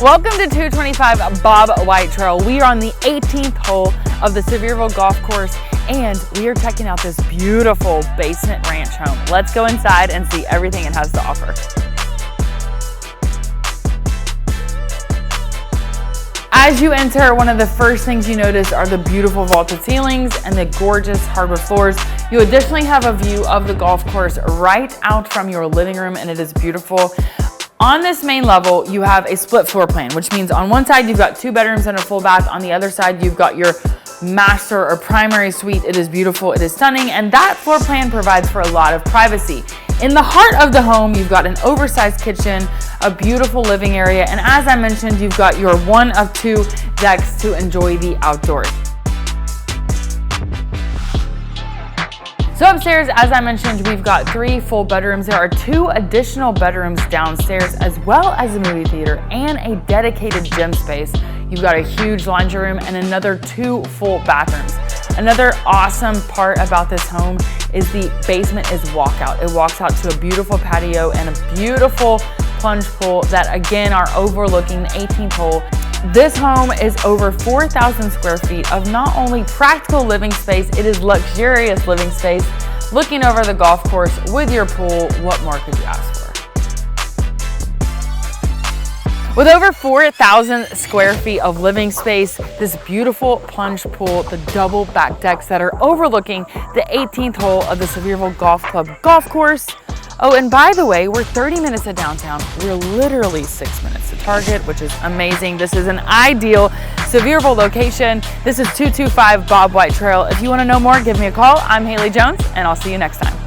Welcome to 225 Bobwhite Trail. We are on the 18th hole of the Sevierville Golf Course, and we are checking out this beautiful basement ranch home. Let's go inside and see everything it has to offer. As you enter, one of the first things you notice are the beautiful vaulted ceilings and the gorgeous hardwood floors. You additionally have a view of the golf course right out from your living room, and it is beautiful. On this main level, you have a split floor plan, which means on one side you've got 2 bedrooms and a full bath. On the other side, you've got your master or primary suite. It is beautiful, it is stunning, and that floor plan provides for a lot of privacy. In the heart of the home, you've got an oversized kitchen, a beautiful living area, and as I mentioned, you've got your 1 of 2 decks to enjoy the outdoors. So upstairs, as I mentioned, we've got 3 full bedrooms. There are 2 additional bedrooms downstairs, as well as a movie theater and a dedicated gym space. You've got a huge laundry room and another 2 full bathrooms. Another awesome part about this home is the basement is walkout. It walks out to a beautiful patio and a beautiful plunge pool that again are overlooking the 18th hole. This home is over 4,000 square feet of not only practical living space, it is luxurious living space. Looking over the golf course with your pool, what more could you ask for? With over 4,000 square feet of living space, this beautiful plunge pool, the double back decks that are overlooking the 18th hole of the Sevierville Golf Club golf course. Oh, and by the way, we're 30 minutes to downtown. We're literally 6 minutes to Target, which is amazing. This is an ideal Sevierville location. This is 225 Bobwhite Trail. If you want to know more, give me a call. I'm Haley Jones, and I'll see you next time.